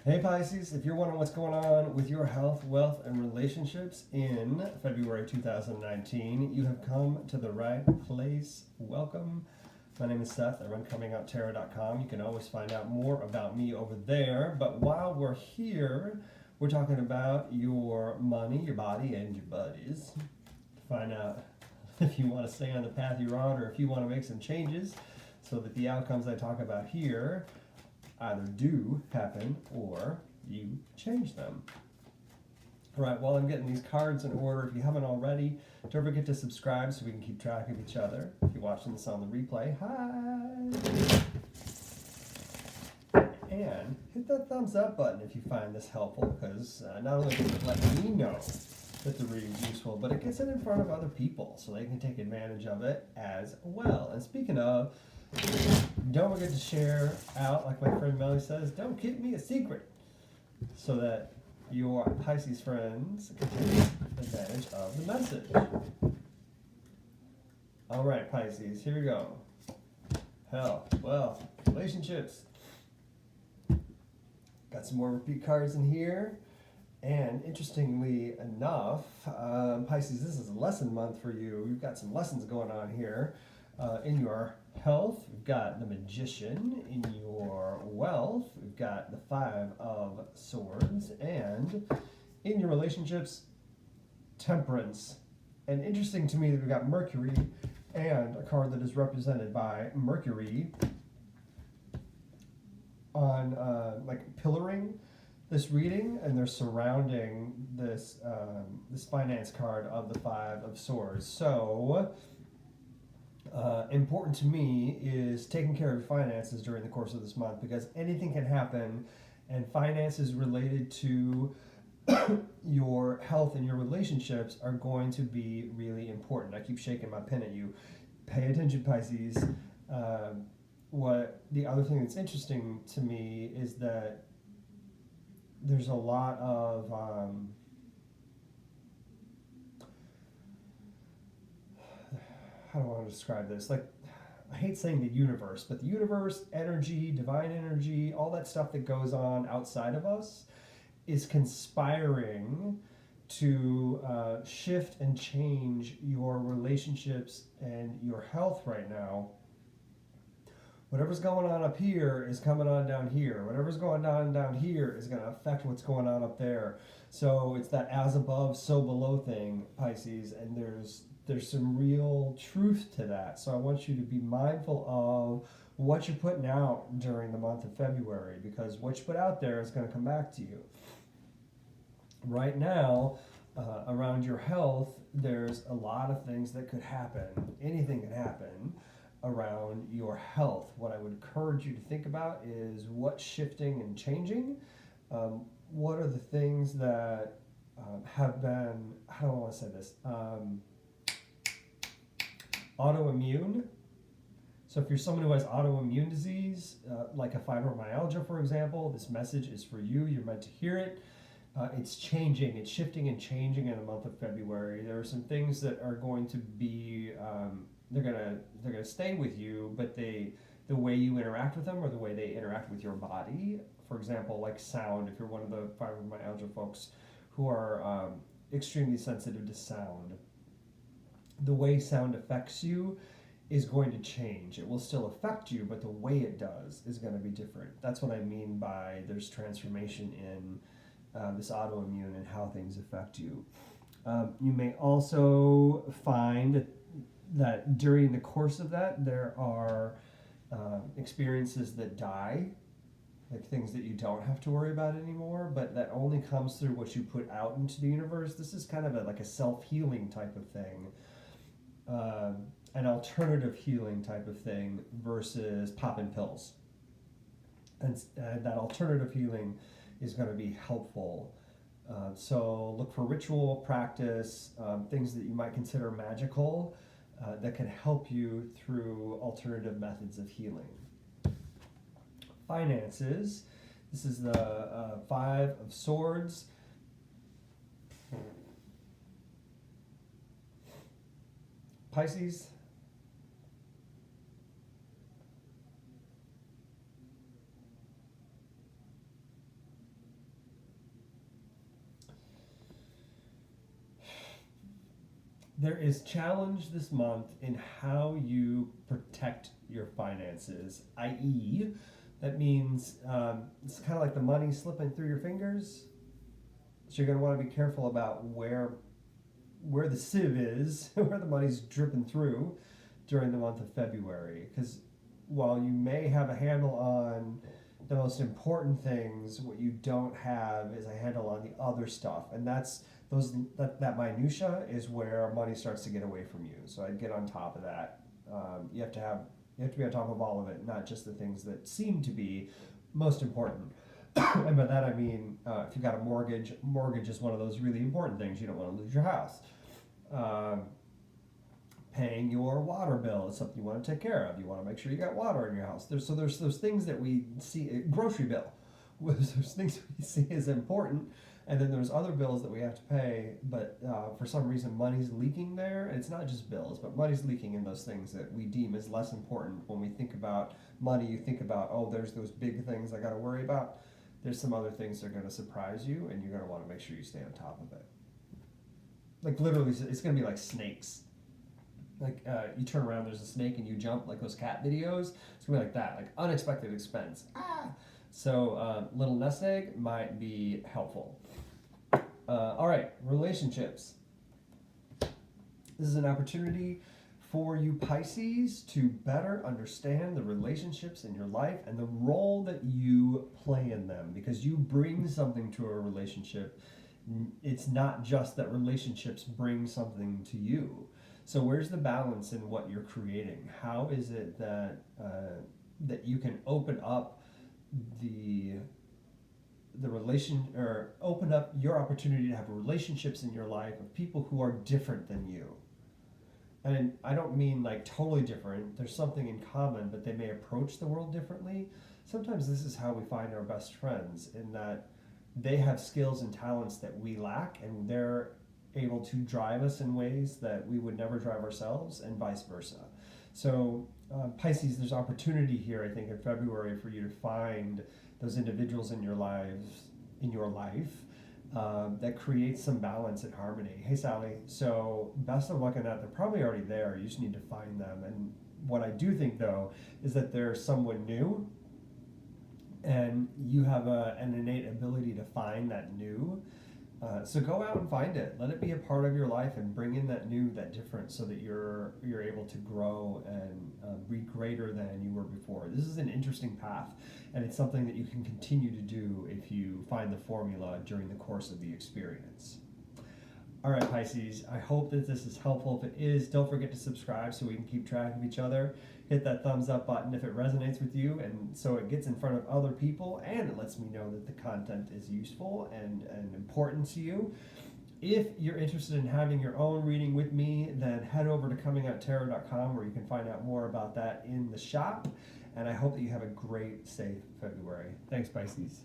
Hey Pisces, if you're wondering what's going on with your health, wealth, and relationships in February 2019, you have come to the right place. Welcome. My name is Seth. I run Comingouttarot.com. You can always find out more about me over there. But while we're here, we're talking about your money, your body, and your buddies. To find out if you want to stay on the path you're on or if you want to make some changes so that the outcomes I talk about here either do happen or you change them. All right, while I'm getting these cards in order, if you haven't already, don't forget to subscribe so we can keep track of each other. If you're watching this on the replay, hi! And hit that thumbs up button if you find this helpful, because not only does it let me know that the reading is useful, but it gets it in front of other people so they can take advantage of it as well. And speaking of, don't forget to share out, like my friend Melly says, don't keep me a secret, so that your Pisces friends can take advantage of the message. All right, Pisces, here we go. Health, wealth, relationships. Got some more repeat cards in here. And interestingly enough, Pisces, this is a lesson month for you. We've got some lessons going on here. In your health, we've got the Magician. In your wealth, we've got the Five of Swords. And in your relationships, Temperance. And interesting to me that we've got Mercury and a card that is represented by Mercury on like pillaring this reading, and they're surrounding this this finance card of the Five of Swords. So important to me is taking care of your finances during the course of this month, because anything can happen, and finances related to your health and your relationships are going to be really important. I keep shaking my pen at you. Pay attention, Pisces. What the other thing that's interesting to me is that there's a lot of how do I want to describe this? Like, I hate saying the universe, but the universe, energy, divine energy, all that stuff that goes on outside of us is conspiring to shift and change your relationships and your health right now. Whatever's going on up here is coming on down here. Whatever's going on down here is going to affect what's going on up there. So it's that as above, so below thing, Pisces, and there's some real truth to that. So I want you to be mindful of what you're putting out during the month of February, because what you put out there is going to come back to you. Right now, around your health, there's a lot of things that could happen. Anything can happen around your health. What I would encourage you to think about is what's shifting and changing. What are the things that have been, how do I want to say this? Autoimmune. So if you're someone who has autoimmune disease, like a fibromyalgia, for example, this message is for you. You're meant to hear it. It's changing, it's shifting and changing in the month of February. There are some things that are going to be, they're gonna stay with you, but the way you interact with them or the way they interact with your body. For example, like sound. If you're one of the fibromyalgia folks who are extremely sensitive to sound, the way sound affects you is going to change. It will still affect you, but the way it does is going to be different. That's what I mean by there's transformation in this autoimmune and how things affect you. You may also find that during the course of that, there are experiences that die, like things that you don't have to worry about anymore, but that only comes through what you put out into the universe. This is kind of like a self-healing type of thing, an alternative healing type of thing versus popping pills. And that alternative healing is going to be helpful. So look for ritual practice, things that you might consider magical, that can help you through alternative methods of healing. Finances. This is the Five of Swords. Pisces. There is challenge this month in how you protect your finances, i.e., that means it's kind of like the money slipping through your fingers. So you're going to want to be careful about where the sieve is, where the money's dripping through during the month of February. Because while you may have a handle on the most important things, what you don't have is a handle on the other stuff, and that minutia is where money starts to get away from you. So I'd get on top of that. You have to be on top of all of it, not just the things that seem to be most important. And by that I mean, if you've got a mortgage is one of those really important things. You don't want to lose your house. Paying your water bill is something you want to take care of. You want to make sure you got water in your house. There's those things that we see. Grocery bill. There's things we see as important, and then there's other bills that we have to pay. But for some reason, money's leaking there. It's not just bills, but money's leaking in those things that we deem as less important. When we think about money, you think about, oh, there's those big things I got to worry about. There's some other things that are going to surprise you, and you're going to want to make sure you stay on top of it. Like literally, it's going to be like snakes. Like you turn around, there's a snake, and you jump, like those cat videos. It's gonna be like that, like unexpected expense. So little nest egg might be helpful. All right, relationships. This is an opportunity for you Pisces to better understand the relationships in your life and the role that you play in them, because you bring something to a relationship. It's not just that relationships bring something to you. So where's the balance in what you're creating? How is it that that you can open up the relation, or open up your opportunity to have relationships in your life of people who are different than you? And I don't mean like totally different. There's something in common, but they may approach the world differently. Sometimes this is how we find our best friends, in that they have skills and talents that we lack, and they're able to drive us in ways that we would never drive ourselves, and vice versa. So Pisces, there's opportunity here, I think, in February for you to find those individuals in your life that create some balance and harmony. Hey Sally, so best of luck in that. They're probably already there, you just need to find them. And what I do think though is that there's someone new, and you have an innate ability to find that new. So go out and find it. Let it be a part of your life, and bring in that new, that different, so that you're able to grow and be greater than you were before. This is an interesting path, and it's something that you can continue to do if you find the formula during the course of the experience. All right, Pisces, I hope that this is helpful. If it is, don't forget to subscribe so we can keep track of each other. Hit that thumbs up button if it resonates with you, and so it gets in front of other people, and it lets me know that the content is useful and important to you. If you're interested in having your own reading with me, then head over to Comingouttarot.com, where you can find out more about that in the shop. And I hope that you have a great, safe February. Thanks, Pisces.